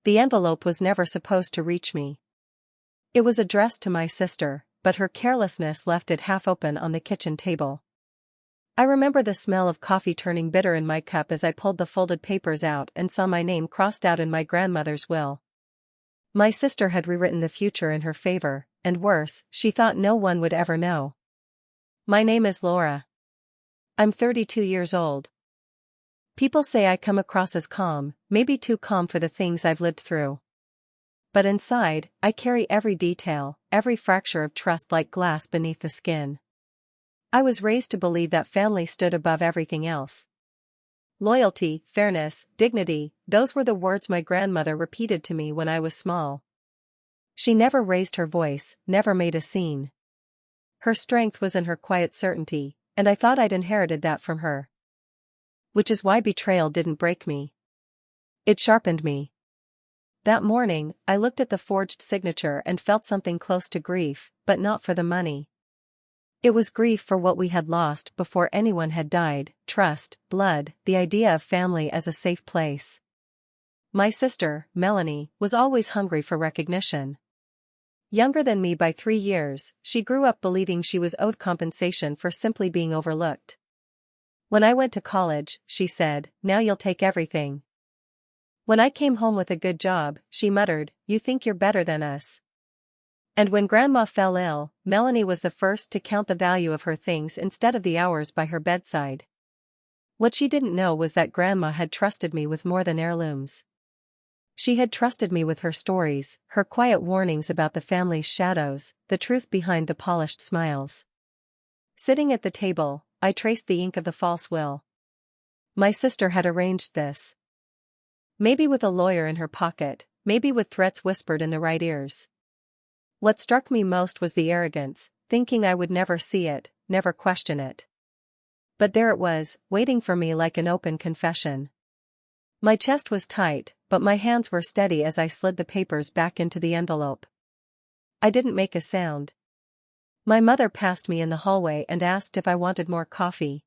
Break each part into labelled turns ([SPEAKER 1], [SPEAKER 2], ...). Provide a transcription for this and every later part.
[SPEAKER 1] The envelope was never supposed to reach me. It was addressed to my sister, but her carelessness left it half open on the kitchen table. I remember the smell of coffee turning bitter in my cup as I pulled the folded papers out and saw my name crossed out in my grandmother's will. My sister had rewritten the future in her favor, and worse, she thought no one would ever know. My name is Laura. I'm 32 years old. People say I come across as calm, maybe too calm for the things I've lived through. But inside, I carry every detail, every fracture of trust like glass beneath the skin. I was raised to believe that family stood above everything else. Loyalty, fairness, dignity, those were the words my grandmother repeated to me when I was small. She never raised her voice, never made a scene. Her strength was in her quiet certainty, and I thought I'd inherited that from her. Which is why betrayal didn't break me. It sharpened me. That morning, I looked at the forged signature and felt something close to grief, but not for the money. It was grief for what we had lost before anyone had died: trust, blood, the idea of family as a safe place. My sister, Melanie, was always hungry for recognition. Younger than me by 3 years, she grew up believing she was owed compensation for simply being overlooked. When I went to college, she said, "Now you'll take everything." When I came home with a good job, she muttered, "You think you're better than us." And when Grandma fell ill, Melanie was the first to count the value of her things instead of the hours by her bedside. What she didn't know was that Grandma had trusted me with more than heirlooms. She had trusted me with her stories, her quiet warnings about the family's shadows, the truth behind the polished smiles. Sitting at the table, I traced the ink of the false will. My sister had arranged this. Maybe with a lawyer in her pocket, maybe with threats whispered in the right ears. What struck me most was the arrogance, thinking I would never see it, never question it. But there it was, waiting for me like an open confession. My chest was tight, but my hands were steady as I slid the papers back into the envelope. I didn't make a sound. My mother passed me in the hallway and asked if I wanted more coffee.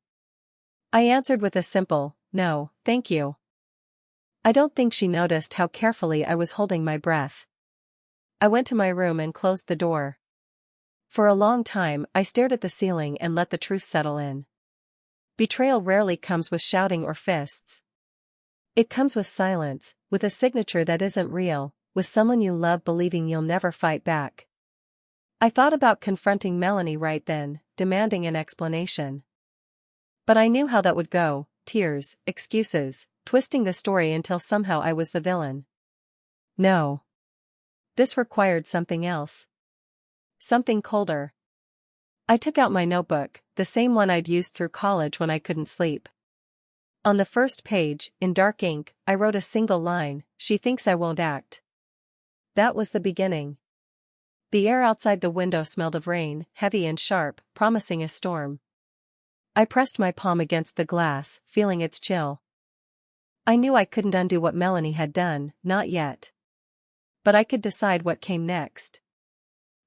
[SPEAKER 1] I answered with a simple, "No, thank you." I don't think she noticed how carefully I was holding my breath. I went to my room and closed the door. For a long time, I stared at the ceiling and let the truth settle in. Betrayal rarely comes with shouting or fists. It comes with silence, with a signature that isn't real, with someone you love believing you'll never fight back. I thought about confronting Melanie right then, demanding an explanation. But I knew how that would go: tears, excuses, twisting the story until somehow I was the villain. No. This required something else. Something colder. I took out my notebook, the same one I'd used through college when I couldn't sleep. On the first page, in dark ink, I wrote a single line: "She thinks I won't act." That was the beginning. The air outside the window smelled of rain, heavy and sharp, promising a storm. I pressed my palm against the glass, feeling its chill. I knew I couldn't undo what Melanie had done, not yet. But I could decide what came next.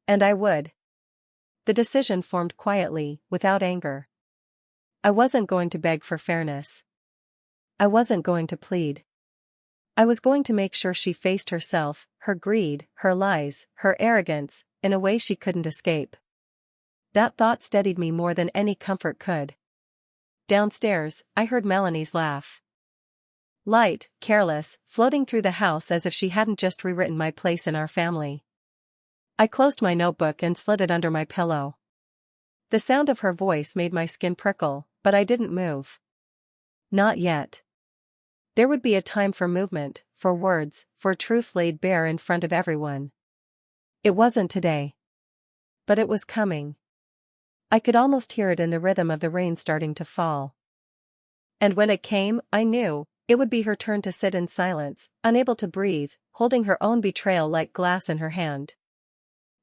[SPEAKER 1] And I would. The decision formed quietly, without anger. I wasn't going to beg for fairness. I wasn't going to plead. I was going to make sure she faced herself, her greed, her lies, her arrogance, in a way she couldn't escape. That thought steadied me more than any comfort could. Downstairs, I heard Melanie's laugh. Light, careless, floating through the house as if she hadn't just rewritten my place in our family. I closed my notebook and slid it under my pillow. The sound of her voice made my skin prickle, but I didn't move. Not yet. There would be a time for movement, for words, for truth laid bare in front of everyone. It wasn't today. But it was coming. I could almost hear it in the rhythm of the rain starting to fall. And when it came, I knew it would be her turn to sit in silence, unable to breathe, holding her own betrayal like glass in her hand.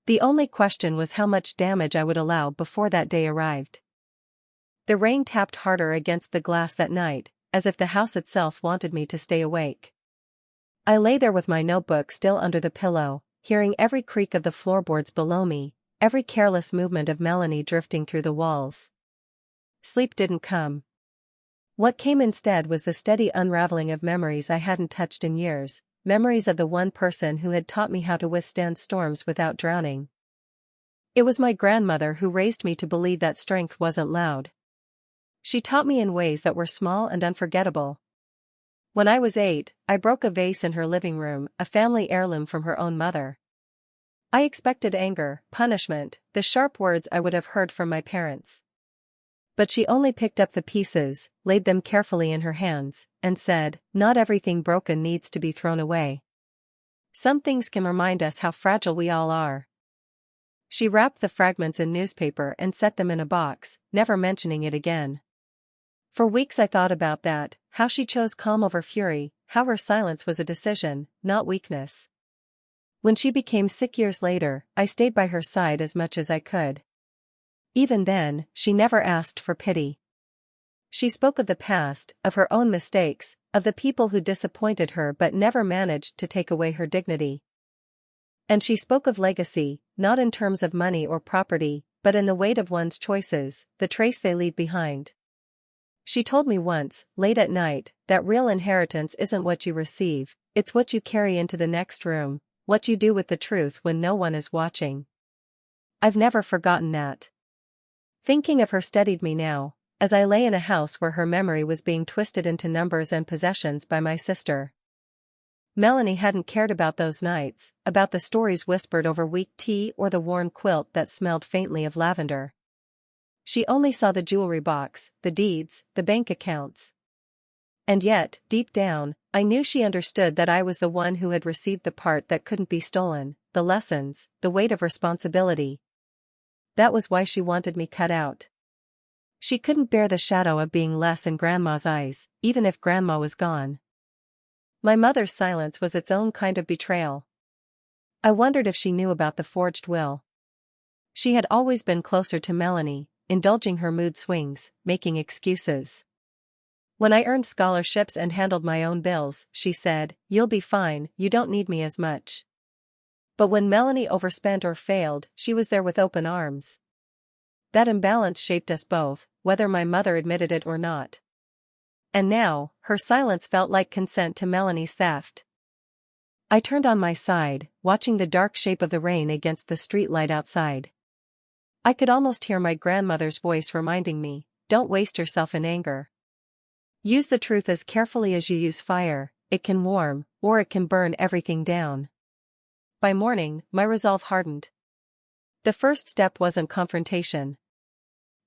[SPEAKER 1] The only question was how much damage I would allow before that day arrived. The rain tapped harder against the glass that night, as if the house itself wanted me to stay awake. I lay there with my notebook still under the pillow, hearing every creak of the floorboards below me, every careless movement of Melanie drifting through the walls. Sleep didn't come. What came instead was the steady unraveling of memories I hadn't touched in years, memories of the one person who had taught me how to withstand storms without drowning. It was my grandmother who raised me to believe that strength wasn't loud. She taught me in ways that were small and unforgettable. When I was 8, I broke a vase in her living room, a family heirloom from her own mother. I expected anger, punishment, the sharp words I would have heard from my parents. But she only picked up the pieces, laid them carefully in her hands, and said, "Not everything broken needs to be thrown away. Some things can remind us how fragile we all are." She wrapped the fragments in newspaper and set them in a box, never mentioning it again. For weeks I thought about that, how she chose calm over fury, how her silence was a decision, not weakness. When she became sick years later, I stayed by her side as much as I could. Even then, she never asked for pity. She spoke of the past, of her own mistakes, of the people who disappointed her but never managed to take away her dignity. And she spoke of legacy, not in terms of money or property, but in the weight of one's choices, the trace they leave behind. She told me once, late at night, that real inheritance isn't what you receive, it's what you carry into the next room, what you do with the truth when no one is watching. I've never forgotten that. Thinking of her steadied me now, as I lay in a house where her memory was being twisted into numbers and possessions by my sister. Melanie hadn't cared about those nights, about the stories whispered over weak tea or the worn quilt that smelled faintly of lavender. She only saw the jewelry box, the deeds, the bank accounts. And yet, deep down, I knew she understood that I was the one who had received the part that couldn't be stolen, the lessons, the weight of responsibility. That was why she wanted me cut out. She couldn't bear the shadow of being less in Grandma's eyes, even if Grandma was gone. My mother's silence was its own kind of betrayal. I wondered if she knew about the forged will. She had always been closer to Melanie, indulging her mood swings, making excuses. When I earned scholarships and handled my own bills, she said, "You'll be fine, you don't need me as much." But when Melanie overspent or failed, she was there with open arms. That imbalance shaped us both, whether my mother admitted it or not. And now, her silence felt like consent to Melanie's theft. I turned on my side, watching the dark shape of the rain against the streetlight outside. I could almost hear my grandmother's voice reminding me, "Don't waste yourself in anger. Use the truth as carefully as you use fire, it can warm, or it can burn everything down." By morning, my resolve hardened. The first step wasn't confrontation.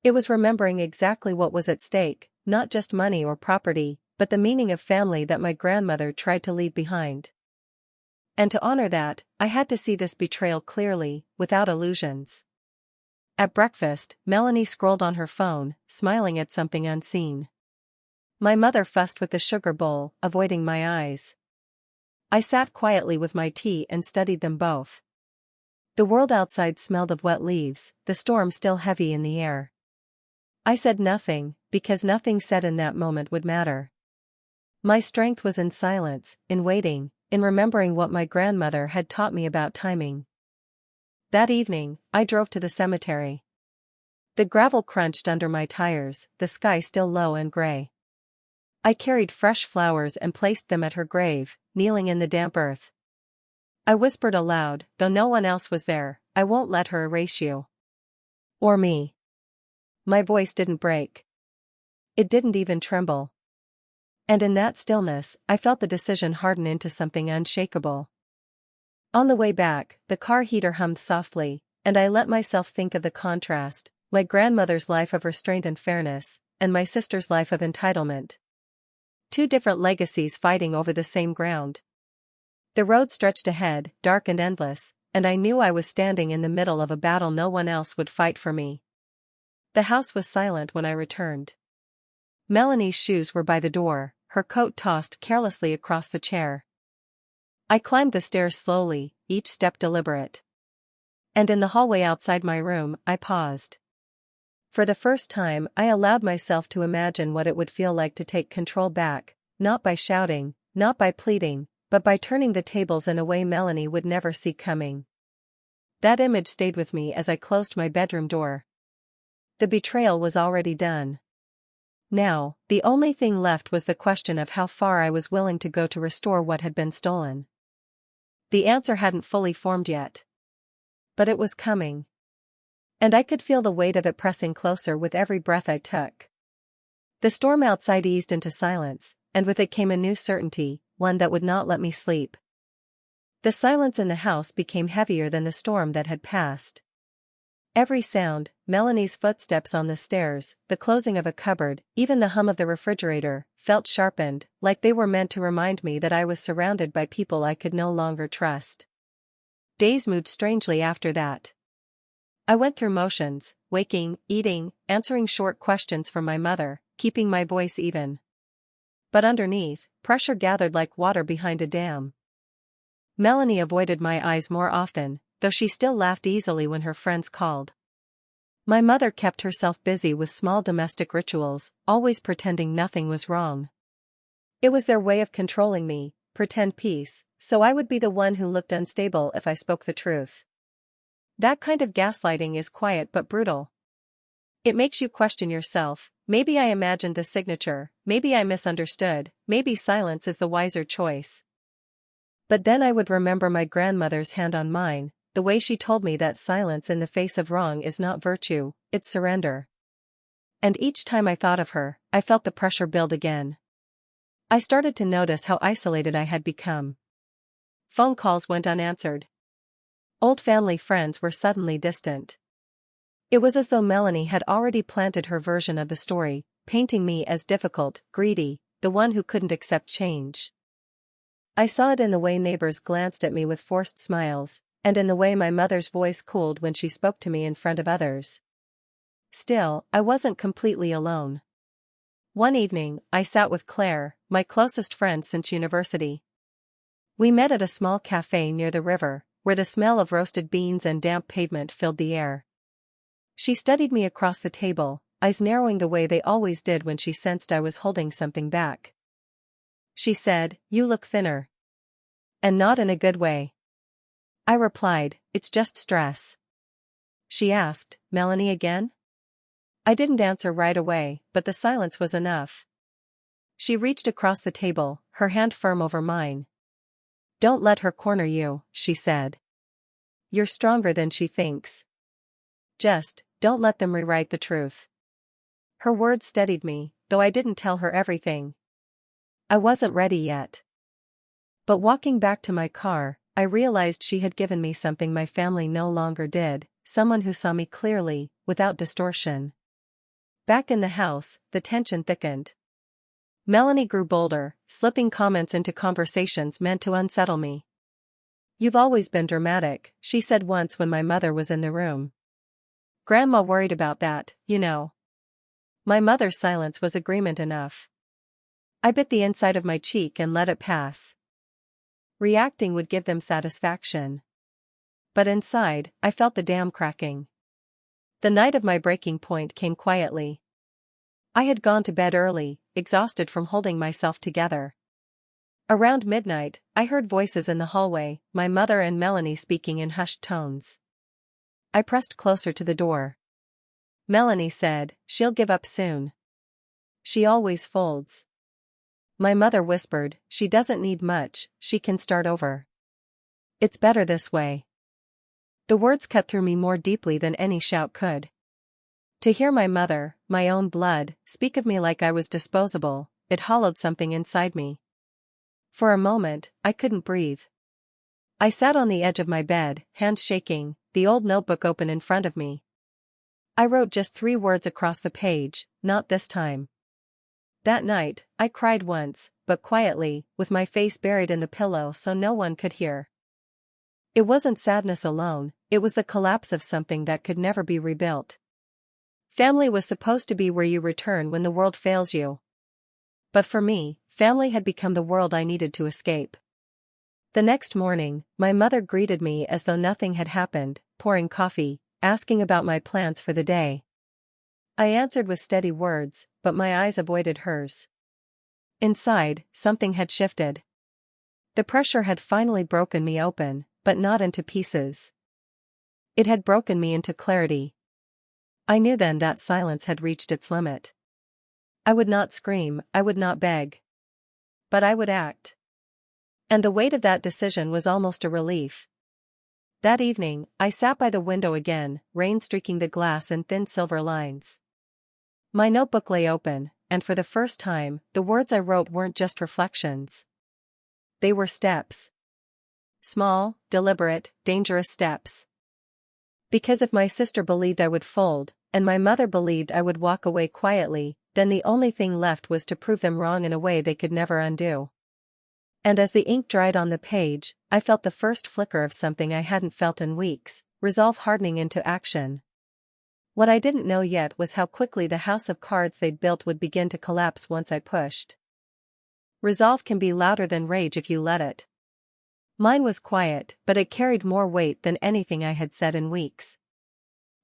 [SPEAKER 1] It was remembering exactly what was at stake, not just money or property, but the meaning of family that my grandmother tried to leave behind. And to honor that, I had to see this betrayal clearly, without illusions. At breakfast, Melanie scrolled on her phone, smiling at something unseen. My mother fussed with the sugar bowl, avoiding my eyes. I sat quietly with my tea and studied them both. The world outside smelled of wet leaves, the storm still heavy in the air. I said nothing, because nothing said in that moment would matter. My strength was in silence, in waiting, in remembering what my grandmother had taught me about timing. That evening, I drove to the cemetery. The gravel crunched under my tires, the sky still low and gray. I carried fresh flowers and placed them at her grave, kneeling in the damp earth. I whispered aloud, though no one else was there, "I won't let her erase you. Or me." My voice didn't break. It didn't even tremble. And in that stillness, I felt the decision harden into something unshakable. On the way back, the car heater hummed softly, and I let myself think of the contrast, my grandmother's life of restraint and fairness, and my sister's life of entitlement. Two different legacies fighting over the same ground. The road stretched ahead, dark and endless, and I knew I was standing in the middle of a battle no one else would fight for me. The house was silent when I returned. Melanie's shoes were by the door, her coat tossed carelessly across the chair. I climbed the stairs slowly, each step deliberate. And in the hallway outside my room, I paused. For the first time, I allowed myself to imagine what it would feel like to take control back, not by shouting, not by pleading, but by turning the tables in a way Melanie would never see coming. That image stayed with me as I closed my bedroom door. The betrayal was already done. Now, the only thing left was the question of how far I was willing to go to restore what had been stolen. The answer hadn't fully formed yet. But it was coming. And I could feel the weight of it pressing closer with every breath I took. The storm outside eased into silence, and with it came a new certainty, one that would not let me sleep. The silence in the house became heavier than the storm that had passed. Every sound, Melanie's footsteps on the stairs, the closing of a cupboard, even the hum of the refrigerator, felt sharpened, like they were meant to remind me that I was surrounded by people I could no longer trust. Days moved strangely after that. I went through motions, waking, eating, answering short questions from my mother, keeping my voice even. But underneath, pressure gathered like water behind a dam. Melanie avoided my eyes more often, though she still laughed easily when her friends called. My mother kept herself busy with small domestic rituals, always pretending nothing was wrong. It was their way of controlling me, pretend peace, so I would be the one who looked unstable if I spoke the truth. That kind of gaslighting is quiet but brutal. It makes you question yourself. Maybe I imagined the signature, maybe I misunderstood, maybe silence is the wiser choice. But then I would remember my grandmother's hand on mine, the way she told me that silence in the face of wrong is not virtue, it's surrender. And each time I thought of her, I felt the pressure build again. I started to notice how isolated I had become. Phone calls went unanswered. Old family friends were suddenly distant. It was as though Melanie had already planted her version of the story, painting me as difficult, greedy, the one who couldn't accept change. I saw it in the way neighbors glanced at me with forced smiles, and in the way my mother's voice cooled when she spoke to me in front of others. Still, I wasn't completely alone. One evening, I sat with Claire, my closest friend since university. We met at a small cafe near the river, where the smell of roasted beans and damp pavement filled the air. She studied me across the table, eyes narrowing the way they always did when she sensed I was holding something back. She said, "You look thinner." And not in a good way. I replied, "It's just stress." She asked, "Melanie again?" I didn't answer right away, but the silence was enough. She reached across the table, her hand firm over mine. "Don't let her corner you," she said. "You're stronger than she thinks. Just, don't let them rewrite the truth." Her words steadied me, though I didn't tell her everything. I wasn't ready yet. But walking back to my car, I realized she had given me something my family no longer did, someone who saw me clearly, without distortion. Back in the house, the tension thickened. Melanie grew bolder, slipping comments into conversations meant to unsettle me. "You've always been dramatic," she said once when my mother was in the room. "Grandma worried about that, you know." My mother's silence was agreement enough. I bit the inside of my cheek and let it pass. Reacting would give them satisfaction. But inside, I felt the dam cracking. The night of my breaking point came quietly. I had gone to bed early, exhausted from holding myself together. Around midnight, I heard voices in the hallway, my mother and Melanie speaking in hushed tones. I pressed closer to the door. Melanie said, "She'll give up soon. She always folds." My mother whispered, "She doesn't need much, she can start over. It's better this way." The words cut through me more deeply than any shout could. To hear my mother, my own blood, speak of me like I was disposable, it hollowed something inside me. For a moment, I couldn't breathe. I sat on the edge of my bed, hands shaking, the old notebook open in front of me. I wrote just 3 words across the page, "Not this time." That night, I cried once, but quietly, with my face buried in the pillow so no one could hear. It wasn't sadness alone, it was the collapse of something that could never be rebuilt. Family was supposed to be where you return when the world fails you. But for me, family had become the world I needed to escape. The next morning, my mother greeted me as though nothing had happened, pouring coffee, asking about my plans for the day. I answered with steady words, but my eyes avoided hers. Inside, something had shifted. The pressure had finally broken me open, but not into pieces. It had broken me into clarity. I knew then that silence had reached its limit. I would not scream, I would not beg. But I would act. And the weight of that decision was almost a relief. That evening, I sat by the window again, rain streaking the glass in thin silver lines. My notebook lay open, and for the first time, the words I wrote weren't just reflections. They were steps. Small, deliberate, dangerous steps. Because if my sister believed I would fold, and my mother believed I would walk away quietly, then the only thing left was to prove them wrong in a way they could never undo. And as the ink dried on the page, I felt the first flicker of something I hadn't felt in weeks, resolve hardening into action. What I didn't know yet was how quickly the house of cards they'd built would begin to collapse once I pushed. Resolve can be louder than rage if you let it. Mine was quiet, but it carried more weight than anything I had said in weeks.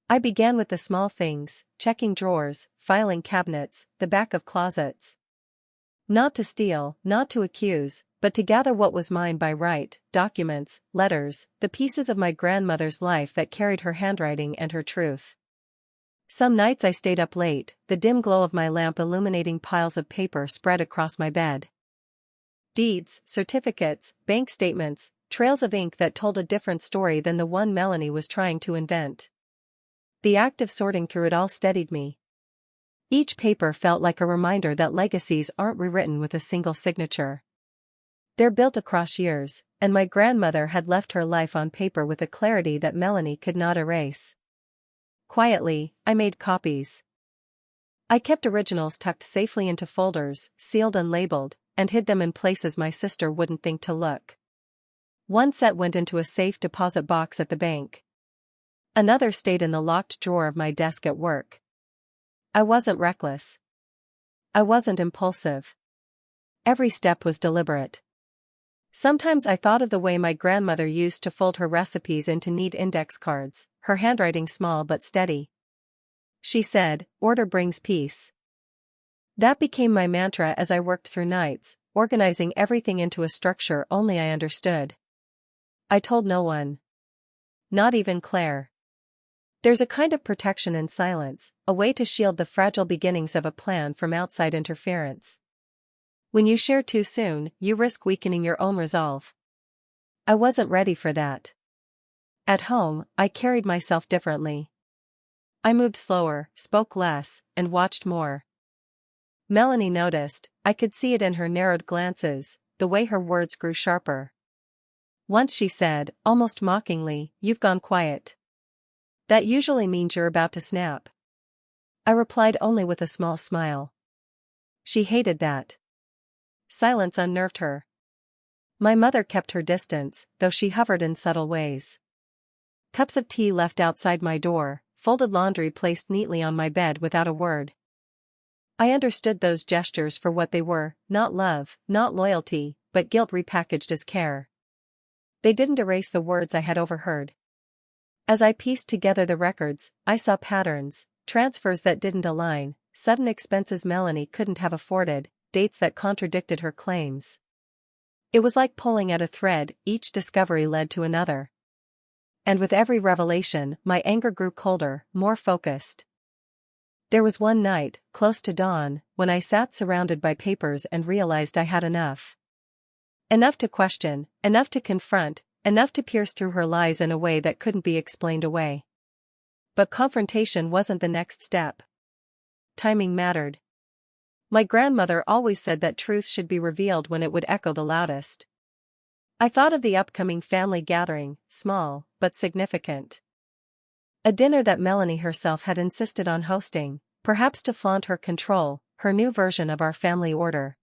[SPEAKER 1] I began with the small things, checking drawers, filing cabinets, the back of closets. Not to steal, not to accuse, but to gather what was mine by right, documents, letters, the pieces of my grandmother's life that carried her handwriting and her truth. Some nights I stayed up late, the dim glow of my lamp illuminating piles of paper spread across my bed. Deeds, certificates, bank statements, trails of ink that told a different story than the one Melanie was trying to invent. The act of sorting through it all steadied me. Each paper felt like a reminder that legacies aren't rewritten with a single signature. They're built across years, and my grandmother had left her life on paper with a clarity that Melanie could not erase. Quietly, I made copies. I kept originals tucked safely into folders, sealed and labeled, and hid them in places my sister wouldn't think to look. One set went into a safe deposit box at the bank. Another stayed in the locked drawer of my desk at work. I wasn't reckless. I wasn't impulsive. Every step was deliberate. Sometimes I thought of the way my grandmother used to fold her recipes into neat index cards, her handwriting small but steady. She said, "Order brings peace." That became my mantra as I worked through nights, organizing everything into a structure only I understood. I told no one. Not even Claire. There's a kind of protection in silence, a way to shield the fragile beginnings of a plan from outside interference. When you share too soon, you risk weakening your own resolve. I wasn't ready for that. At home, I carried myself differently. I moved slower, spoke less, and watched more. Melanie noticed, I could see it in her narrowed glances, the way her words grew sharper. Once she said, almost mockingly, "You've gone quiet. That usually means you're about to snap." I replied only with a small smile. She hated that. Silence unnerved her. My mother kept her distance, though she hovered in subtle ways. Cups of tea left outside my door, folded laundry placed neatly on my bed without a word. I understood those gestures for what they were, not love, not loyalty, but guilt repackaged as care. They didn't erase the words I had overheard. As I pieced together the records, I saw patterns, transfers that didn't align, sudden expenses Melanie couldn't have afforded, dates that contradicted her claims. It was like pulling at a thread, each discovery led to another. And with every revelation, my anger grew colder, more focused. There was one night, close to dawn, when I sat surrounded by papers and realized I had enough. Enough to question, enough to confront, enough to pierce through her lies in a way that couldn't be explained away. But confrontation wasn't the next step. Timing mattered. My grandmother always said that truth should be revealed when it would echo the loudest. I thought of the upcoming family gathering, small, but significant. A dinner that Melanie herself had insisted on hosting, perhaps to flaunt her control, her new version of our family order.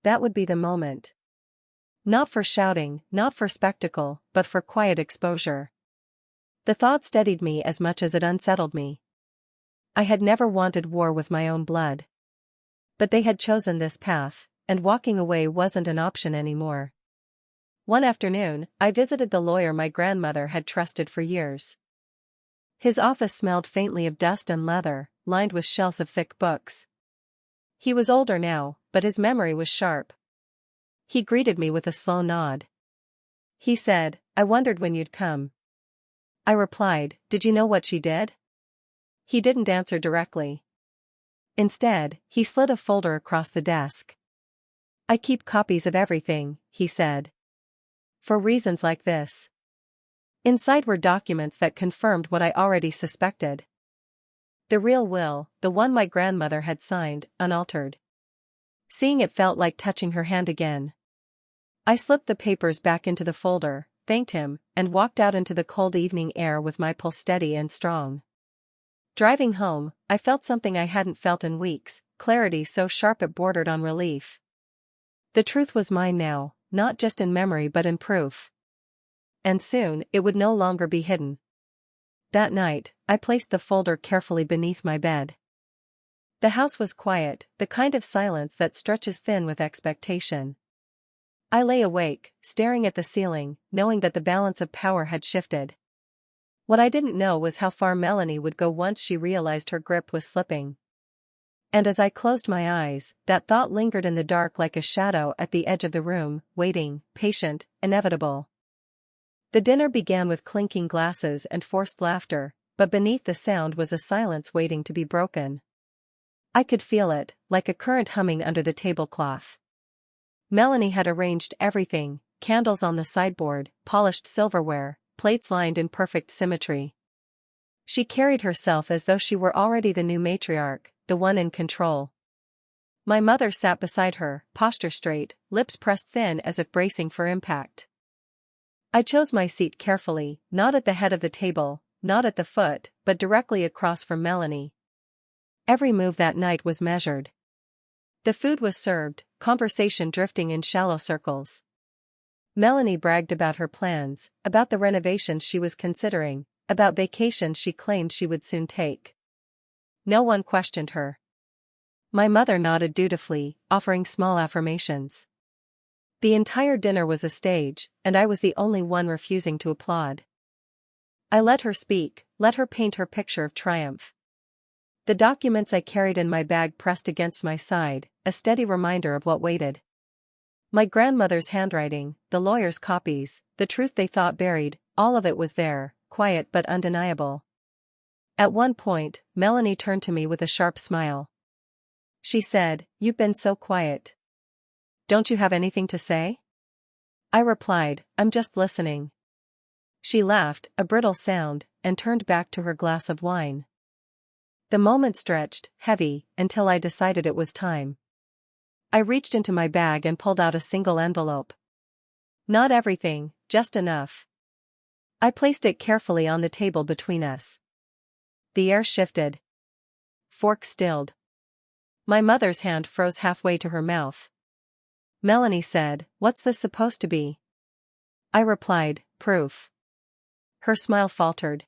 [SPEAKER 1] That would be the moment. Not for shouting, not for spectacle, but for quiet exposure. The thought steadied me as much as it unsettled me. I had never wanted war with my own blood. But they had chosen this path, and walking away wasn't an option anymore. One afternoon, I visited the lawyer my grandmother had trusted for years. His office smelled faintly of dust and leather, lined with shelves of thick books. He was older now, but his memory was sharp. He greeted me with a slow nod. He said, "I wondered when you'd come." I replied, "Did you know what she did?" He didn't answer directly. Instead, he slid a folder across the desk. I keep copies of everything, he said. For reasons like this. Inside were documents that confirmed what I already suspected. The real will, the one my grandmother had signed, unaltered. Seeing it felt like touching her hand again. I slipped the papers back into the folder, thanked him, and walked out into the cold evening air with my pulse steady and strong. Driving home, I felt something I hadn't felt in weeks, clarity so sharp it bordered on relief. The truth was mine now, not just in memory but in proof. And soon, it would no longer be hidden. That night, I placed the folder carefully beneath my bed. The house was quiet, the kind of silence that stretches thin with expectation. I lay awake, staring at the ceiling, knowing that the balance of power had shifted. What I didn't know was how far Melanie would go once she realized her grip was slipping. And as I closed my eyes, that thought lingered in the dark like a shadow at the edge of the room, waiting, patient, inevitable. The dinner began with clinking glasses and forced laughter, but beneath the sound was a silence waiting to be broken. I could feel it, like a current humming under the tablecloth. Melanie had arranged everything, candles on the sideboard, polished silverware, plates lined in perfect symmetry. She carried herself as though she were already the new matriarch, the one in control. My mother sat beside her, posture straight, lips pressed thin as if bracing for impact. I chose my seat carefully, not at the head of the table, not at the foot, but directly across from Melanie. Every move that night was measured. The food was served, conversation drifting in shallow circles. Melanie bragged about her plans, about the renovations she was considering, about vacations she claimed she would soon take. No one questioned her. My mother nodded dutifully, offering small affirmations. The entire dinner was a stage, and I was the only one refusing to applaud. I let her speak, let her paint her picture of triumph. The documents I carried in my bag pressed against my side, a steady reminder of what waited. My grandmother's handwriting, the lawyer's copies, the truth they thought buried, all of it was there, quiet but undeniable. At one point, Melanie turned to me with a sharp smile. She said, "You've been so quiet. Don't you have anything to say?" I replied, "I'm just listening." She laughed, a brittle sound, and turned back to her glass of wine. The moment stretched, heavy, until I decided it was time. I reached into my bag and pulled out a single envelope. Not everything, just enough. I placed it carefully on the table between us. The air shifted. Fork stilled. My mother's hand froze halfway to her mouth. Melanie said, "What's this supposed to be?" I replied, "Proof." Her smile faltered.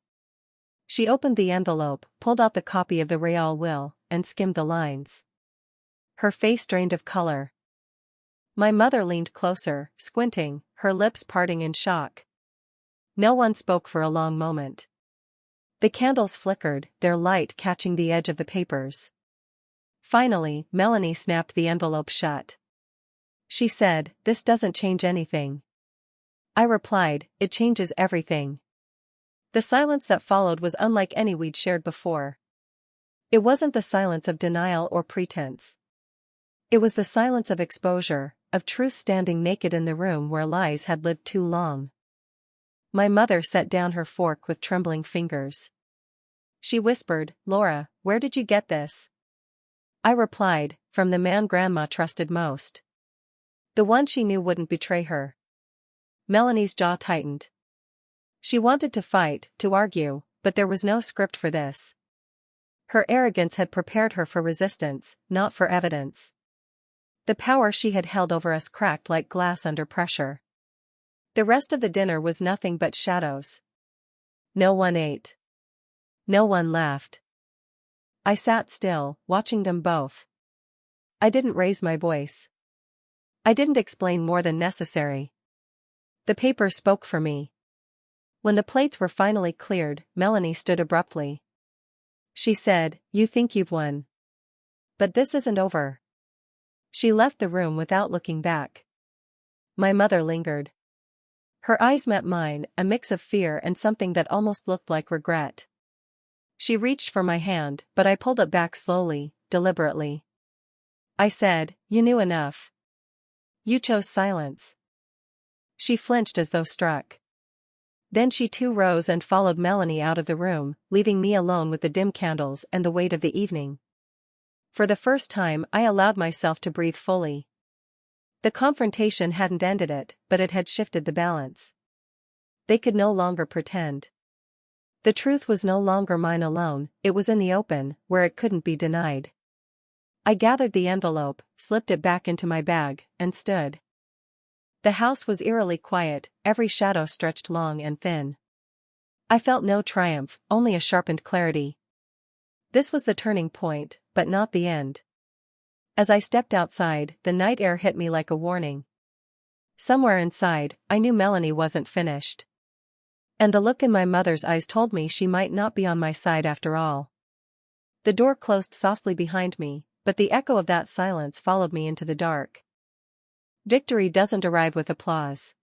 [SPEAKER 1] She opened the envelope, pulled out the copy of the Real will, and skimmed the lines. Her face drained of color. My mother leaned closer, squinting, her lips parting in shock. No one spoke for a long moment. The candles flickered, their light catching the edge of the papers. Finally, Melanie snapped the envelope shut. She said, "This doesn't change anything." I replied, "It changes everything." The silence that followed was unlike any we'd shared before. It wasn't the silence of denial or pretense. It was the silence of exposure, of truth standing naked in the room where lies had lived too long. My mother set down her fork with trembling fingers. She whispered, "Laura, where did you get this?" I replied, "From the man Grandma trusted most. The one she knew wouldn't betray her." Melanie's jaw tightened. She wanted to fight, to argue, but there was no script for this. Her arrogance had prepared her for resistance, not for evidence. The power she had held over us cracked like glass under pressure. The rest of the dinner was nothing but shadows. No one ate. No one laughed. I sat still, watching them both. I didn't raise my voice. I didn't explain more than necessary. The paper spoke for me. When the plates were finally cleared, Melanie stood abruptly. She said, "You think you've won. But this isn't over." She left the room without looking back. My mother lingered. Her eyes met mine, a mix of fear and something that almost looked like regret. She reached for my hand, but I pulled it back slowly, deliberately. I said, "You knew enough. You chose silence. She flinched as though struck. Then she too rose and followed Melanie out of the room, leaving me alone with the dim candles and the weight of the evening. For the first time I allowed myself to breathe fully. The confrontation hadn't ended it, but it had shifted the balance. They could no longer pretend. The truth was no longer mine alone, it was in the open, where it couldn't be denied. I gathered the envelope, slipped it back into my bag, and stood. The house was eerily quiet, every shadow stretched long and thin. I felt no triumph, only a sharpened clarity. This was the turning point, but not the end. As I stepped outside, the night air hit me like a warning. Somewhere inside, I knew Melanie wasn't finished. And the look in my mother's eyes told me she might not be on my side after all. The door closed softly behind me, but the echo of that silence followed me into the dark. Victory doesn't arrive with applause.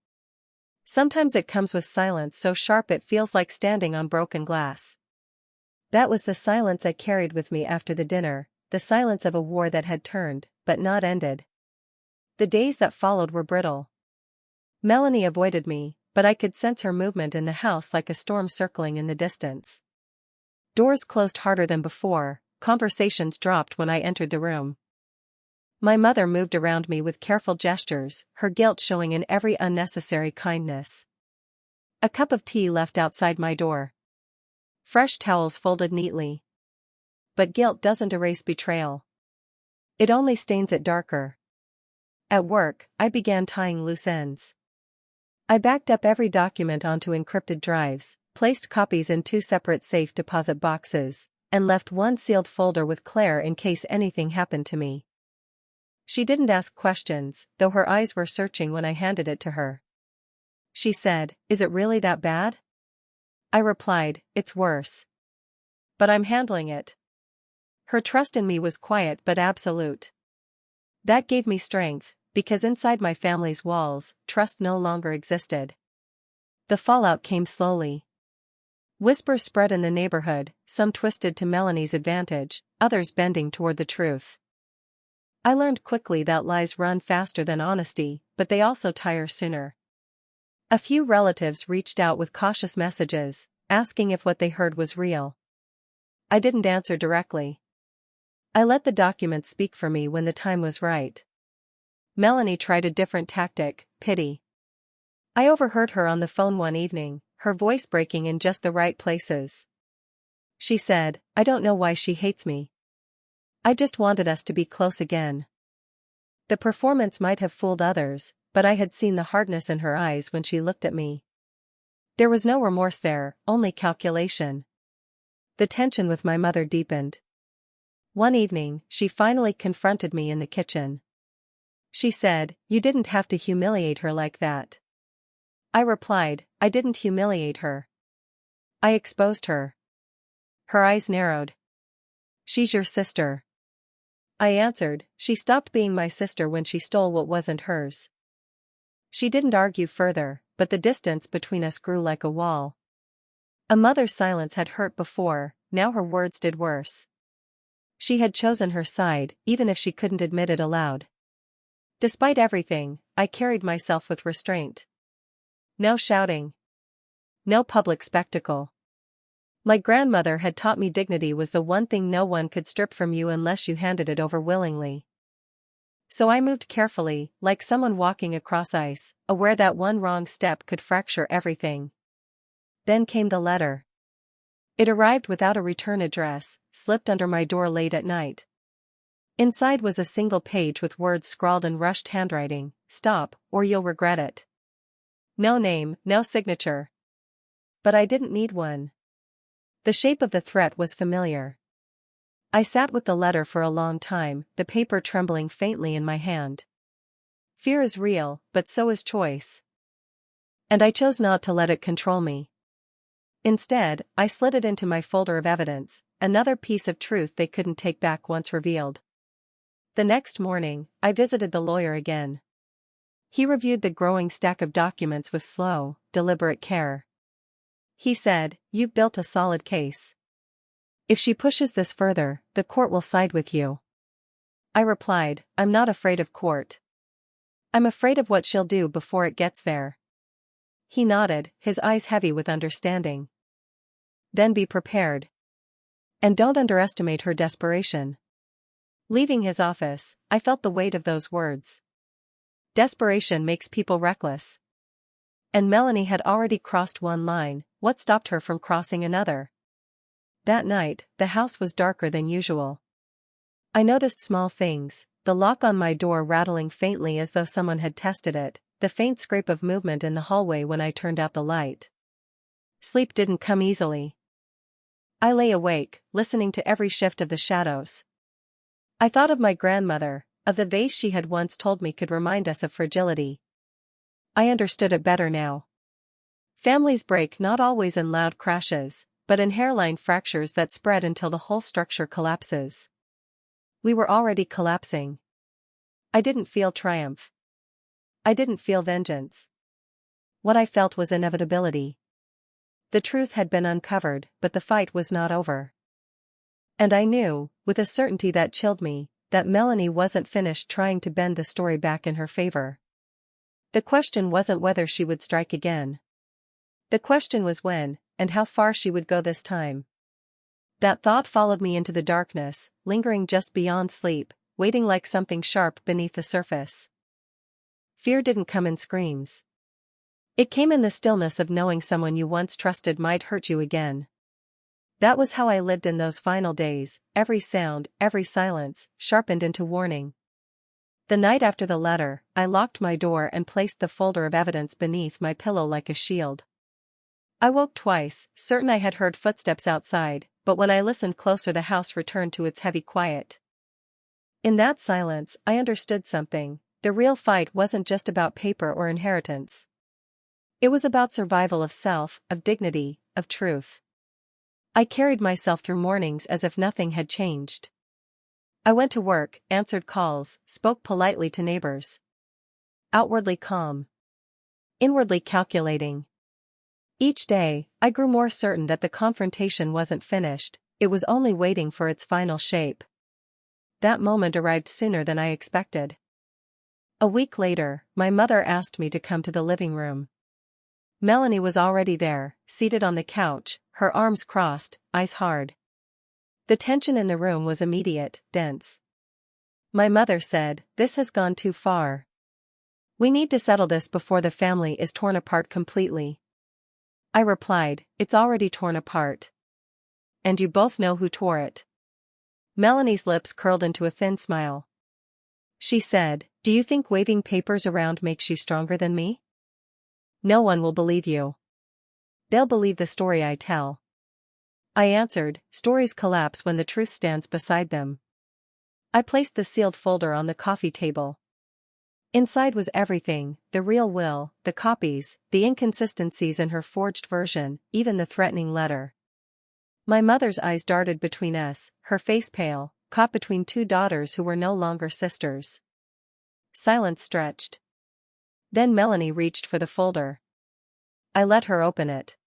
[SPEAKER 1] Sometimes it comes with silence so sharp it feels like standing on broken glass. That was the silence I carried with me after the dinner, the silence of a war that had turned, but not ended. The days that followed were brittle. Melanie avoided me, but I could sense her movement in the house like a storm circling in the distance. Doors closed harder than before, conversations dropped when I entered the room. My mother moved around me with careful gestures, her guilt showing in every unnecessary kindness. A cup of tea left outside my door. Fresh towels folded neatly. But guilt doesn't erase betrayal. It only stains it darker. At work, I began tying loose ends. I backed up every document onto encrypted drives, placed copies in 2 separate safe deposit boxes, and left one sealed folder with Claire in case anything happened to me. She didn't ask questions, though her eyes were searching when I handed it to her. She said, "Is it really that bad?" I replied, "It's worse. But I'm handling it." Her trust in me was quiet but absolute. That gave me strength, because inside my family's walls, trust no longer existed. The fallout came slowly. Whispers spread in the neighborhood, some twisted to Melanie's advantage, others bending toward the truth. I learned quickly that lies run faster than honesty, but they also tire sooner. A few relatives reached out with cautious messages, asking if what they heard was real. I didn't answer directly. I let the documents speak for me when the time was right. Melanie tried a different tactic, pity. I overheard her on the phone one evening, her voice breaking in just the right places. She said, "I don't know why she hates me. I just wanted us to be close again." The performance might have fooled others, but I had seen the hardness in her eyes when she looked at me. There was no remorse there, only calculation. The tension with my mother deepened. One evening, she finally confronted me in the kitchen. She said, "You didn't have to humiliate her like that." I replied, "I didn't humiliate her. I exposed her." Her eyes narrowed. "She's your sister." I answered, "She stopped being my sister when she stole what wasn't hers." She didn't argue further, but the distance between us grew like a wall. A mother's silence had hurt before, now her words did worse. She had chosen her side, even if she couldn't admit it aloud. Despite everything, I carried myself with restraint. No shouting. No public spectacle. My grandmother had taught me dignity was the one thing no one could strip from you unless you handed it over willingly. So I moved carefully, like someone walking across ice, aware that one wrong step could fracture everything. Then came the letter. It arrived without a return address, slipped under my door late at night. Inside was a single page with words scrawled in rushed handwriting, "Stop, or you'll regret it." No name, no signature. But I didn't need one. The shape of the threat was familiar. I sat with the letter for a long time, the paper trembling faintly in my hand. Fear is real, but so is choice. And I chose not to let it control me. Instead, I slid it into my folder of evidence, another piece of truth they couldn't take back once revealed. The next morning, I visited the lawyer again. He reviewed the growing stack of documents with slow, deliberate care. He said, "You've built a solid case. If she pushes this further, the court will side with you." I replied, "I'm not afraid of court. I'm afraid of what she'll do before it gets there. He nodded, his eyes heavy with understanding. Then be prepared. And don't underestimate her desperation. Leaving his office, I felt the weight of those words. Desperation makes people reckless. And Melanie had already crossed one line, what stopped her from crossing another? That night, the house was darker than usual. I noticed small things, the lock on my door rattling faintly as though someone had tested it, the faint scrape of movement in the hallway when I turned out the light. Sleep didn't come easily. I lay awake, listening to every shift of the shadows. I thought of my grandmother, of the vase she had once told me could remind us of fragility. I understood it better now. Families break not always in loud crashes, but in hairline fractures that spread until the whole structure collapses. We were already collapsing. I didn't feel triumph. I didn't feel vengeance. What I felt was inevitability. The truth had been uncovered, but the fight was not over. And I knew, with a certainty that chilled me, that Melanie wasn't finished trying to bend the story back in her favor. The question wasn't whether she would strike again. The question was when, and how far she would go this time. That thought followed me into the darkness, lingering just beyond sleep, waiting like something sharp beneath the surface. Fear didn't come in screams. It came in the stillness of knowing someone you once trusted might hurt you again. That was how I lived in those final days, every sound, every silence, sharpened into warning. The night after the letter, I locked my door and placed the folder of evidence beneath my pillow like a shield. I woke twice, certain I had heard footsteps outside, but when I listened closer the house returned to its heavy quiet. In that silence, I understood something. The real fight wasn't just about paper or inheritance. It was about survival of self, of dignity, of truth. I carried myself through mornings as if nothing had changed. I went to work, answered calls, spoke politely to neighbors. Outwardly calm. Inwardly calculating. Each day, I grew more certain that the confrontation wasn't finished, it was only waiting for its final shape. That moment arrived sooner than I expected. A week later, my mother asked me to come to the living room. Melanie was already there, seated on the couch, her arms crossed, eyes hard. The tension in the room was immediate, dense. My mother said, "This has gone too far. We need to settle this before the family is torn apart completely." I replied, "It's already torn apart. And you both know who tore it." Melanie's lips curled into a thin smile. She said, "Do you think waving papers around makes you stronger than me? No one will believe you. They'll believe the story I tell." I answered, "Stories collapse when the truth stands beside them." I placed the sealed folder on the coffee table. Inside was everything, the real will, the copies, the inconsistencies in her forged version, even the threatening letter. My mother's eyes darted between us, her face pale, caught between two daughters who were no longer sisters. Silence stretched. Then Melanie reached for the folder. I let her open it.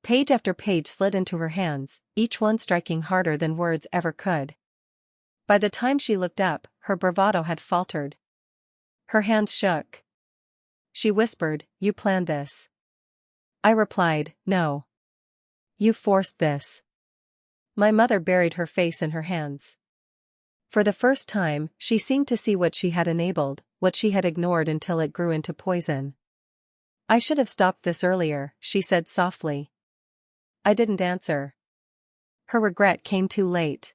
[SPEAKER 1] Page after page slid into her hands, each one striking harder than words ever could. By the time she looked up, her bravado had faltered. Her hands shook. She whispered, "You planned this." I replied, "No. You forced this." My mother buried her face in her hands. For the first time, she seemed to see what she had enabled, what she had ignored until it grew into poison. "I should have stopped this earlier," she said softly. I didn't answer. Her regret came too late.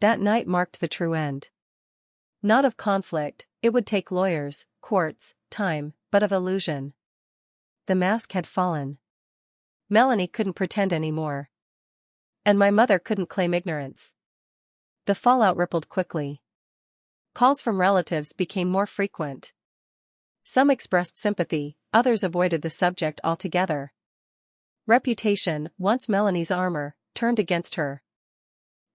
[SPEAKER 1] That night marked the true end. Not of conflict, it would take lawyers, courts, time, but of illusion. The mask had fallen. Melanie couldn't pretend anymore. And my mother couldn't claim ignorance. The fallout rippled quickly. Calls from relatives became more frequent. Some expressed sympathy, others avoided the subject altogether. Reputation, once Melanie's armor, turned against her.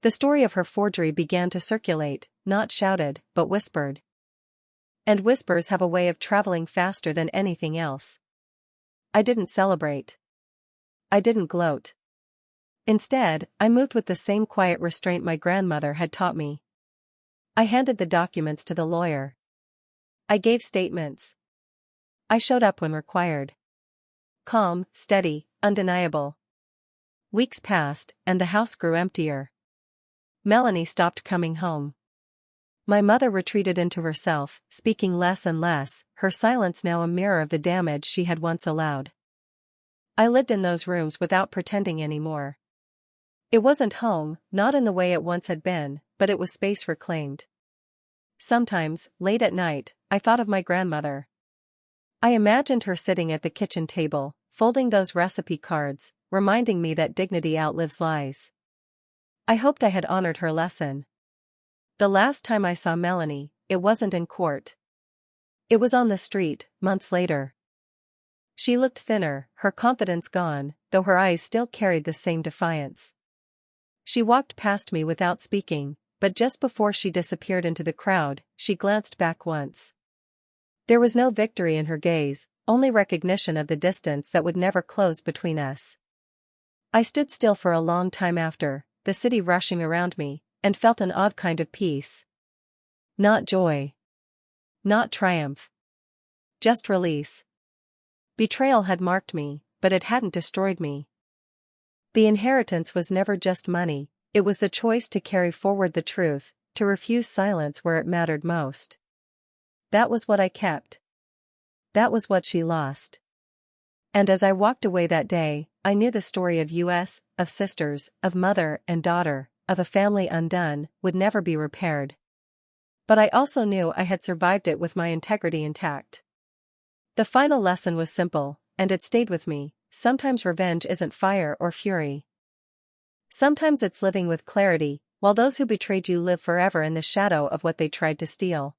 [SPEAKER 1] The story of her forgery began to circulate, not shouted, but whispered. And whispers have a way of traveling faster than anything else. I didn't celebrate. I didn't gloat. Instead, I moved with the same quiet restraint my grandmother had taught me. I handed the documents to the lawyer. I gave statements. I showed up when required. Calm, steady, undeniable. Weeks passed, and the house grew emptier. Melanie stopped coming home. My mother retreated into herself, speaking less and less, her silence now a mirror of the damage she had once allowed. I lived in those rooms without pretending anymore. It wasn't home, not in the way it once had been, but it was space reclaimed. Sometimes, late at night, I thought of my grandmother. I imagined her sitting at the kitchen table, folding those recipe cards, reminding me that dignity outlives lies. I hoped I had honored her lesson. The last time I saw Melanie, it wasn't in court. It was on the street, months later. She looked thinner, her confidence gone, though her eyes still carried the same defiance. She walked past me without speaking, but just before she disappeared into the crowd, she glanced back once. There was no victory in her gaze, only recognition of the distance that would never close between us. I stood still for a long time after, the city rushing around me, and felt an odd kind of peace. Not joy. Not triumph. Just release. Betrayal had marked me, but it hadn't destroyed me. The inheritance was never just money, it was the choice to carry forward the truth, to refuse silence where it mattered most. That was what I kept. That was what she lost. And as I walked away that day, I knew the story of us, of sisters, of mother and daughter, of a family undone, would never be repaired. But I also knew I had survived it with my integrity intact. The final lesson was simple, and it stayed with me. Sometimes revenge isn't fire or fury. Sometimes it's living with clarity, while those who betrayed you live forever in the shadow of what they tried to steal.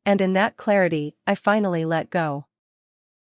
[SPEAKER 1] And in that clarity, I finally let go.